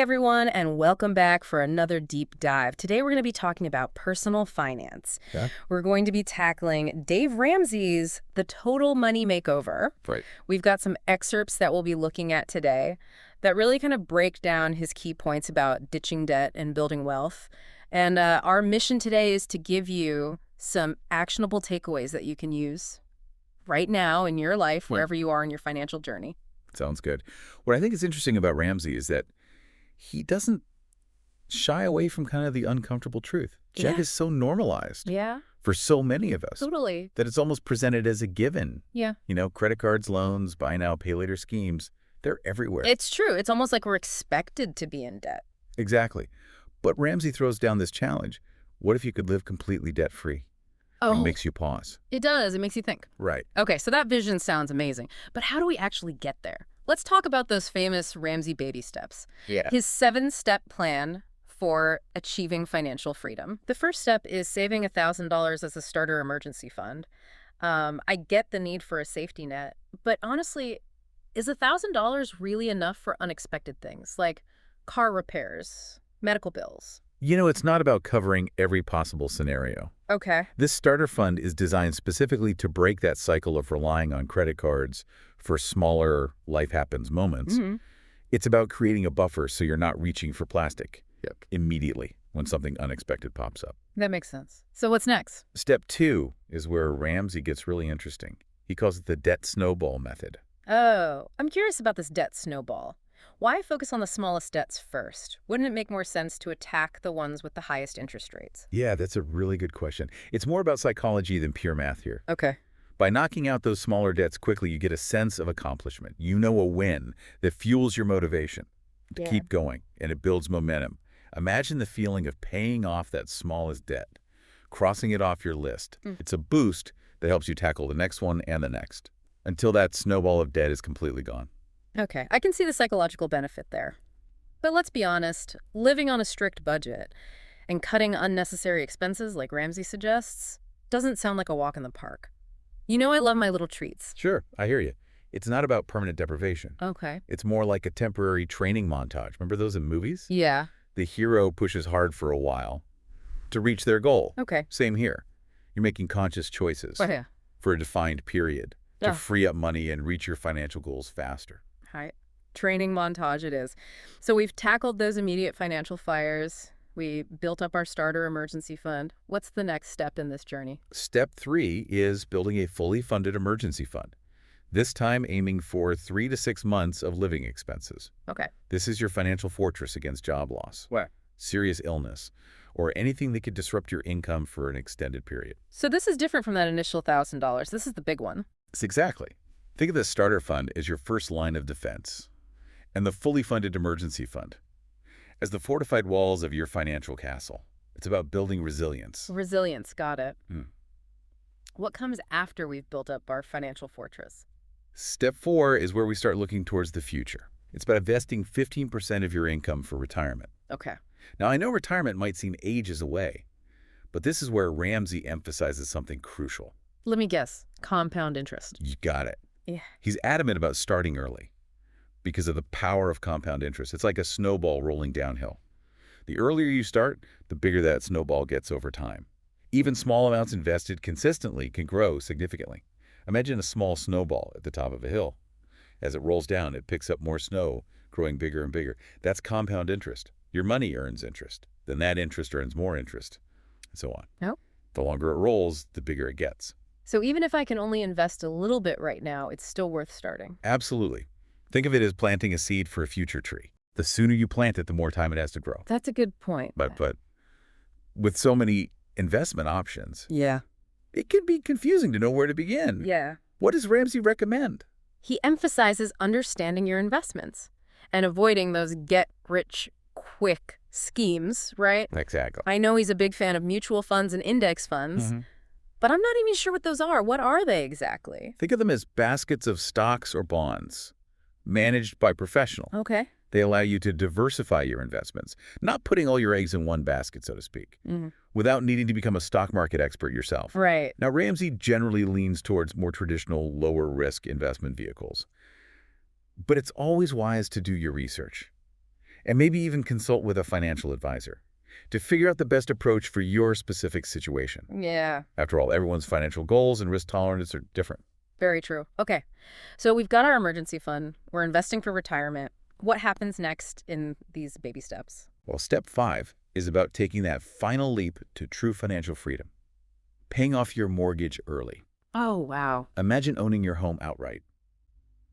everyone, and welcome back for another deep dive. Today we're going to be talking about personal finance. Okay. We're going to be tackling Dave Ramsey's The Total Money Makeover. Right. We've got some excerpts that we'll be looking at today that really kind of break down his key points about ditching debt and building wealth. And our mission today is to give you some actionable takeaways that you can use right now in your life, wherever you are in your financial journey. Sounds good. What I think is interesting about Ramsey is that he doesn't shy away from kind of the uncomfortable truth. Debt is so normalized for so many of us. Totally. That it's almost presented as a given. Yeah. You know, credit cards, loans, buy now, pay later schemes, they're everywhere. It's true. It's almost like we're expected to be in debt. Exactly. But Ramsey throws down this challenge. What if you could live completely debt-free? Oh. It makes you pause. It does. It makes you think. Right. Okay, so that vision sounds amazing. But how do we actually get there? Let's talk about those famous Ramsey baby steps. Yeah. His 7-step plan for achieving financial freedom. The first step is saving $1,000 as a starter emergency fund. I get the need for a safety net, but honestly, is $1,000 really enough for unexpected things like car repairs, medical bills? You know, it's not about covering every possible scenario. Okay. This starter fund is designed specifically to break that cycle of relying on credit cards for smaller life happens moments. Mm-hmm. It's about creating a buffer so you're not reaching for plastic immediately when something unexpected pops up. That makes sense. So what's next? Step 2 is where Ramsey gets really interesting. He calls it the Debt Snowball Method. Oh, I'm curious about this debt snowball. Why focus on the smallest debts first? Wouldn't it make more sense to attack the ones with the highest interest rates? Yeah, that's a really good question. It's more about psychology than pure math here. Okay. By knocking out those smaller debts quickly, you get a sense of accomplishment. You know, a win that fuels your motivation to keep going, and it builds momentum. Imagine the feeling of paying off that smallest debt, crossing it off your list. It's a boost that helps you tackle the next one and the next, until that snowball of debt is completely gone. Okay, I can see the psychological benefit there. But let's be honest, living on a strict budget and cutting unnecessary expenses like Ramsey suggests doesn't sound like a walk in the park. You know I love my little treats. Sure, I hear you. It's not about permanent deprivation. Okay. It's more like a temporary training montage. Remember those in movies? Yeah. The hero pushes hard for a while to reach their goal. Okay. Same here. You're making conscious choices for a defined period to free up money and reach your financial goals faster. All right. Training montage it is. So we've tackled those immediate financial fires. We built up our starter emergency fund. What's the next step in this journey? Step 3 is building a fully funded emergency fund, this time aiming for 3 to 6 months of living expenses. Okay. This is your financial fortress against job loss, serious illness, or anything that could disrupt your income for an extended period. So this is different from that initial $1,000. This is the big one. Exactly. Think of the starter fund as your first line of defense, and the fully funded emergency fund as the fortified walls of your financial castle. It's about building resilience. Resilience, got it. What comes after we've built up our financial fortress? Step 4 is where we start looking towards the future. It's about investing 15% of your income for retirement. Okay. Now, I know retirement might seem ages away, but this is where Ramsey emphasizes something crucial. Let me guess. Compound interest. You got it. Yeah. He's adamant about starting early because of the power of compound interest. It's like a snowball rolling downhill. The earlier you start, the bigger that snowball gets over time. Even small amounts invested consistently can grow significantly. Imagine a small snowball at the top of a hill. As it rolls down, it picks up more snow, growing bigger and bigger. That's compound interest. Your money earns interest. Then that interest earns more interest, and so on. Oh. The longer it rolls, the bigger it gets. So even if I can only invest a little bit right now, it's still worth starting. Absolutely. Think of it as planting a seed for a future tree. The sooner you plant it, the more time it has to grow. That's a good point. But with so many investment options, it can be confusing to know where to begin. Yeah. What does Ramsey recommend? He emphasizes understanding your investments and avoiding those get-rich-quick schemes, right? Exactly. I know he's a big fan of mutual funds and index funds, but I'm not even sure what those are. What are they exactly? Think of them as baskets of stocks or bonds managed by professionals. Okay. They allow you to diversify your investments, not putting all your eggs in one basket, so to speak, without needing to become a stock market expert yourself. Right. Now, Ramsey generally leans towards more traditional, lower-risk investment vehicles. But it's always wise to do your research. And maybe even consult with a financial advisor to figure out the best approach for your specific situation. Yeah, After all, everyone's financial goals and risk tolerance are different. very true. Okay, so we've got our emergency fund. We're investing for retirement. What happens next in these baby steps? Well, step 5 is about taking that final leap to true financial freedom, paying off your mortgage early. Oh, wow. Imagine owning your home outright.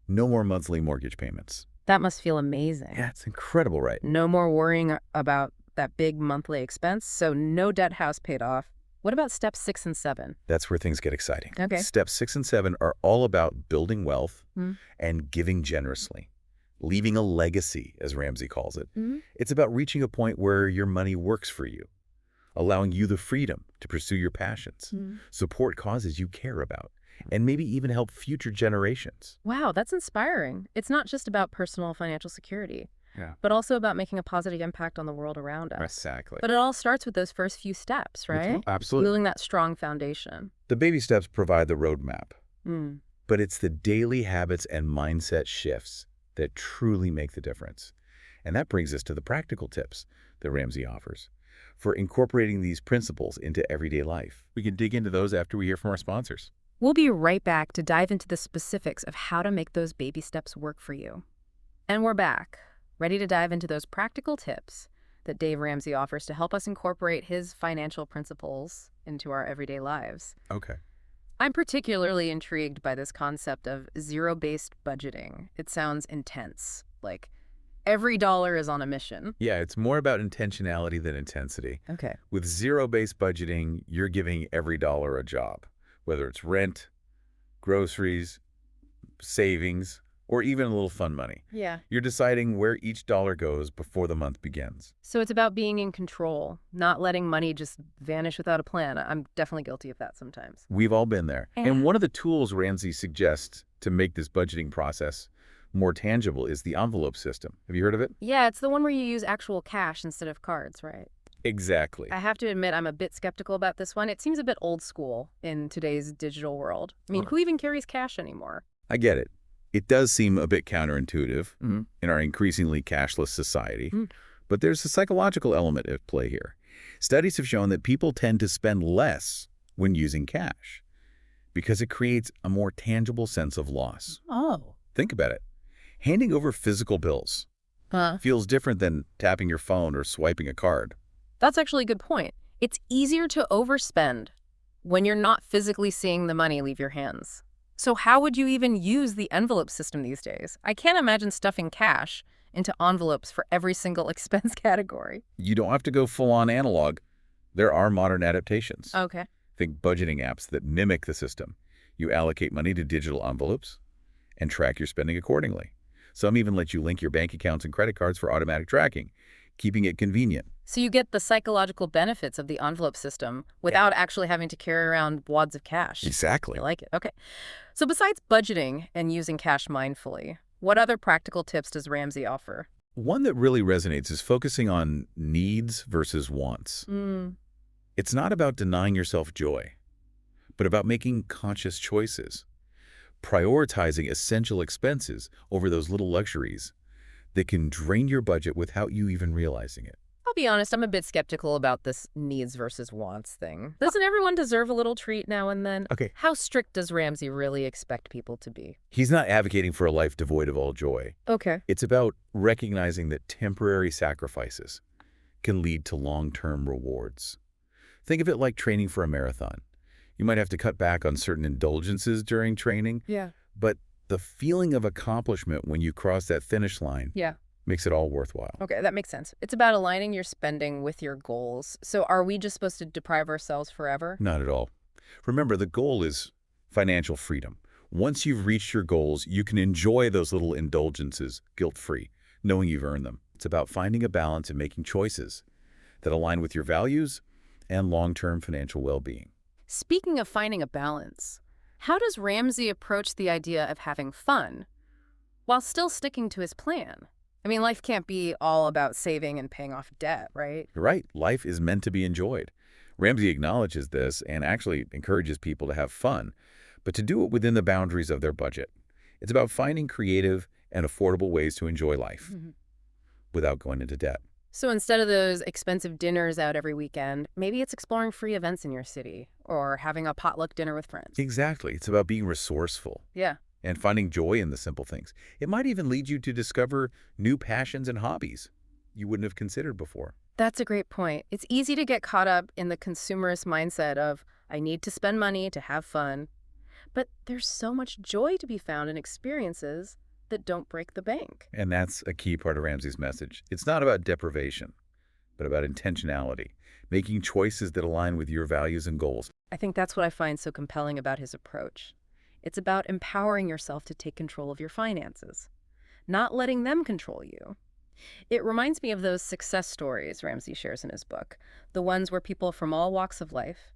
No more monthly mortgage payments. That must feel amazing. Yeah, it's incredible, right? No more worrying about that big monthly expense, so no debt house paid off. What about steps 6 and 7? That's where things get exciting. Okay. Steps 6 and 7 are all about building wealth Mm. and giving generously, leaving a legacy, as Ramsey calls it. Mhm. It's about reaching a point where your money works for you, allowing you the freedom to pursue your passions, support causes you care about, and maybe even help future generations. Wow, that's inspiring. It's not just about personal financial security, Yeah. but also about making a positive impact on the world around us. Exactly. But it all starts with those first few steps, right? Absolutely. Building that strong foundation. The baby steps provide the roadmap, Mm. but it's the daily habits and mindset shifts that truly make the difference. And that brings us to the practical tips that Ramsey offers for incorporating these principles into everyday life. We can dig into those after we hear from our sponsors. We'll be right back to dive into the specifics of how to make those baby steps work for you. And we're back, ready to dive into those practical tips that Dave Ramsey offers to help us incorporate his financial principles into our everyday lives. Okay. I'm particularly intrigued by this concept of zero-based budgeting. It sounds intense, like every dollar is on a mission. Yeah, it's more about intentionality than intensity. Okay. With zero-based budgeting, you're giving every dollar a job, whether it's rent, groceries, savings, or even a little fun money. Yeah. You're deciding where each dollar goes before the month begins. So it's about being in control, not letting money just vanish without a plan. I'm definitely guilty of that sometimes. We've all been there. And one of the tools Ramsey suggests to make this budgeting process more tangible is the envelope system. Have you heard of it? Yeah, it's the one where you use actual cash instead of cards, right? Exactly. I have to admit I'm a bit skeptical about this one. It seems a bit old school in today's digital world. I mean, who even carries cash anymore? I get it. It does seem a bit counterintuitive in our increasingly cashless society, but there's a psychological element at play here. Studies have shown that people tend to spend less when using cash because it creates a more tangible sense of loss. Oh. Think about it. Handing over physical bills feels different than tapping your phone or swiping a card. That's actually a good point. It's easier to overspend when you're not physically seeing the money leave your hands. So how would you even use the envelope system these days? I can't imagine stuffing cash into envelopes for every single expense category. You don't have to go full-on analog. There are modern adaptations. Okay. Think budgeting apps that mimic the system. You allocate money to digital envelopes and track your spending accordingly. Some even let you link your bank accounts and credit cards for automatic tracking, keeping it convenient. So you get the psychological benefits of the envelope system without actually having to carry around wads of cash. Exactly. I like it. Okay. So besides budgeting and using cash mindfully, what other practical tips does Ramsey offer? One that really resonates is focusing on needs versus wants. It's not about denying yourself joy, but about making conscious choices, prioritizing essential expenses over those little luxuries that can drain your budget without you even realizing it. I'll be honest, I'm a bit skeptical about this needs versus wants thing. Doesn't everyone deserve a little treat now and then? Okay. How strict does Ramsey really expect people to be? He's not advocating for a life devoid of all joy. Okay. It's about recognizing that temporary sacrifices can lead to long-term rewards. Think of it like training for a marathon. You might have to cut back on certain indulgences during training, Yeah. but the feeling of accomplishment when you cross that finish line Yeah. makes it all worthwhile. Okay, that makes sense. It's about aligning your spending with your goals. So are we just supposed to deprive ourselves forever? Not at all. Remember, the goal is financial freedom. Once you've reached your goals, you can enjoy those little indulgences guilt-free, knowing you've earned them. It's about finding a balance and making choices that align with your values and long-term financial well-being. Speaking of finding a balance, how does Ramsey approach the idea of having fun while still sticking to his plan? I mean, life can't be all about saving and paying off debt, right? You're right. Life is meant to be enjoyed. Ramsey acknowledges this and actually encourages people to have fun, but to do it within the boundaries of their budget. It's about finding creative and affordable ways to enjoy life. without going into debt. So instead of those expensive dinners out every weekend, maybe it's exploring free events in your city or having a potluck dinner with friends. Exactly. It's about being resourceful Yeah. and finding joy in the simple things. It might even lead you to discover new passions and hobbies you wouldn't have considered before. That's a great point. It's easy to get caught up in the consumerist mindset of, I need to spend money to have fun. But there's so much joy to be found in experiences that don't break the bank. And that's a key part of Ramsey's message. It's not about deprivation, but about intentionality, making choices that align with your values and goals. I think that's what I find so compelling about his approach. It's about empowering yourself to take control of your finances, not letting them control you. It reminds me of those success stories Ramsey shares in his book, the ones where people from all walks of life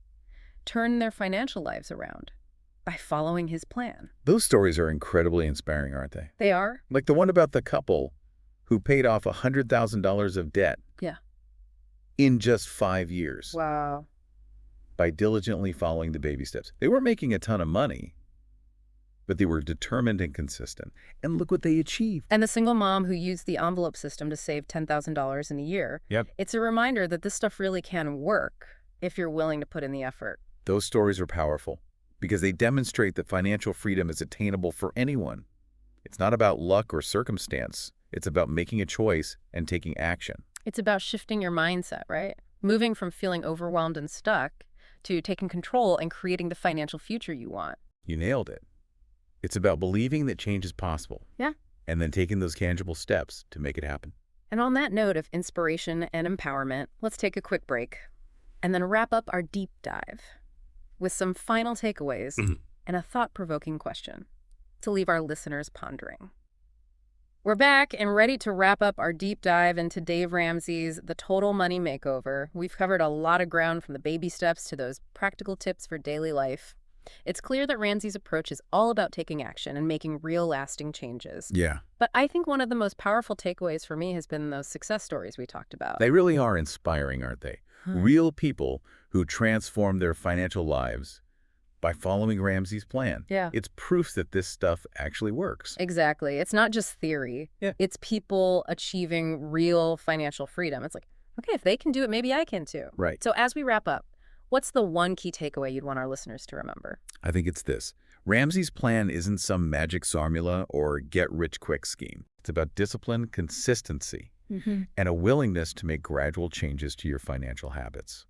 turn their financial lives around by following his plan. Those stories are incredibly inspiring, aren't they? They are? Like the one about the couple who paid off $100,000 of debt Yeah. in just 5 years Wow. by diligently following the baby steps. They weren't making a ton of money, but they were determined and consistent. And look what they achieved. And the single mom who used the envelope system to save $10,000 in a year. Yep. It's a reminder that this stuff really can work if you're willing to put in the effort. Those stories are powerful because they demonstrate that financial freedom is attainable for anyone. It's not about luck or circumstance. It's about making a choice and taking action. It's about shifting your mindset, right? Moving from feeling overwhelmed and stuck to taking control and creating the financial future you want. You nailed it. It's about believing that change is possible. Yeah. And then taking those tangible steps to make it happen. And on that note of inspiration and empowerment, let's take a quick break and then wrap up our deep dive with some final takeaways and a thought-provoking question to leave our listeners pondering. We're back and ready to wrap up our deep dive into Dave Ramsey's The Total Money Makeover. We've covered a lot of ground from the baby steps to those practical tips for daily life. It's clear that Ramsey's approach is all about taking action and making real lasting changes. Yeah. But I think one of the most powerful takeaways for me has been those success stories we talked about. They really are inspiring, aren't they? Real people who transform their financial lives by following Ramsey's plan. Yeah. It's proof that this stuff actually works. Exactly. It's not just theory. Yeah. It's people achieving real financial freedom. It's like, okay, if they can do it, maybe I can too. Right. So as we wrap up, what's the one key takeaway you'd want our listeners to remember? I think it's this. Ramsey's plan isn't some magic formula or get-rich-quick scheme. It's about discipline, consistency, and a willingness to make gradual changes to your financial habits.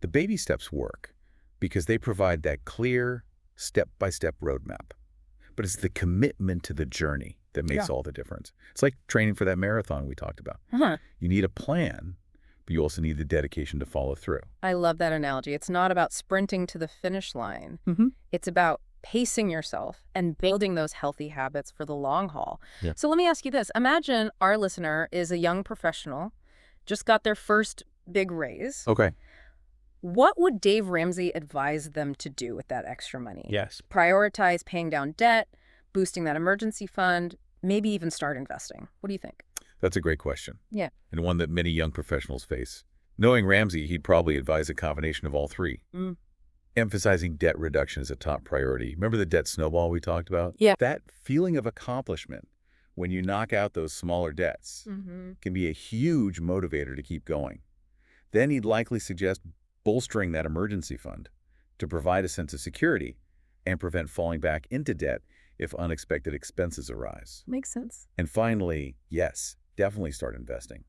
The baby steps work because they provide that clear, step-by-step roadmap. But it's the commitment to the journey that makes all the difference. It's like training for that marathon we talked about. You need a plan, but you also need the dedication to follow through. I love that analogy. It's not about sprinting to the finish line. It's about pacing yourself and building those healthy habits for the long haul. Yeah. So let me ask you this. Imagine our listener is a young professional, just got their first big raise. Okay. What would Dave Ramsey advise them to do with that extra money? Yes. Prioritize paying down debt, boosting that emergency fund, maybe even start investing. What do you think? That's a great question. Yeah. And one that many young professionals face. Knowing Ramsey, he'd probably advise a combination of all three. Emphasizing debt reduction as a top priority. Remember the debt snowball we talked about? Yeah. That feeling of accomplishment when you knock out those smaller debts can be a huge motivator to keep going. Then he'd likely suggest bolstering that emergency fund to provide a sense of security and prevent falling back into debt if unexpected expenses arise. Makes sense. And finally, yes, definitely start investing.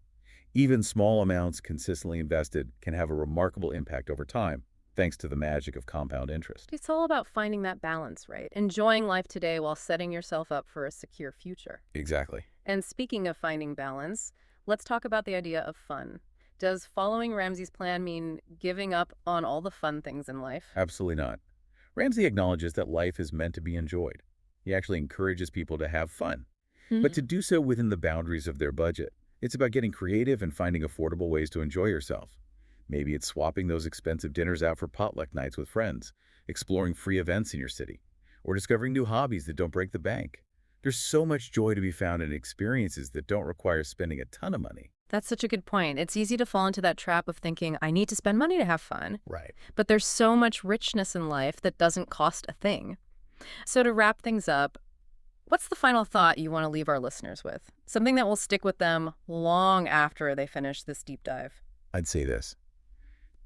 Even small amounts consistently invested can have a remarkable impact over time, thanks to the magic of compound interest. It's all about finding that balance, right? Enjoying life today while setting yourself up for a secure future. Exactly. And speaking of finding balance, let's talk about the idea of fun. Does following Ramsey's plan mean giving up on all the fun things in life? Absolutely not. Ramsey acknowledges that life is meant to be enjoyed. He actually encourages people to have fun, but to do so within the boundaries of their budget. It's about getting creative and finding affordable ways to enjoy yourself. Maybe it's swapping those expensive dinners out for potluck nights with friends, exploring free events in your city, or discovering new hobbies that don't break the bank. There's so much joy to be found in experiences that don't require spending a ton of money. That's such a good point. It's easy to fall into that trap of thinking, I need to spend money to have fun. Right. But there's so much richness in life that doesn't cost a thing. So to wrap things up, What's the final thought you want to leave our listeners with? Something that will stick with them long after they finish this deep dive. I'd say this.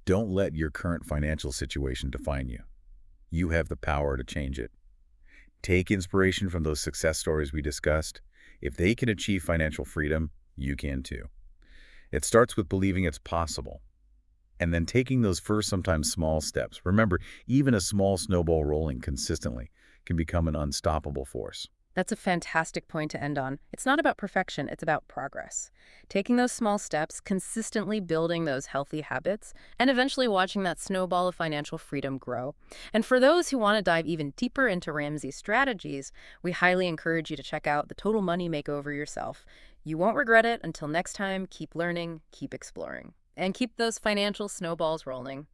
Don't let your current financial situation define you. You have the power to change it. Take inspiration from those success stories we discussed. If they can achieve financial freedom, you can too. It starts with believing it's possible, and then taking those first, sometimes small steps. Remember, even a small snowball rolling consistently can become an unstoppable force. That's a fantastic point to end on. It's not about perfection, it's about progress. Taking those small steps, consistently building those healthy habits, and eventually watching that snowball of financial freedom grow. And for those who want to dive even deeper into Ramsey's strategies, we highly encourage you to check out the Total Money Makeover yourself. You won't regret it. Until next time, keep learning, keep exploring, and keep those financial snowballs rolling.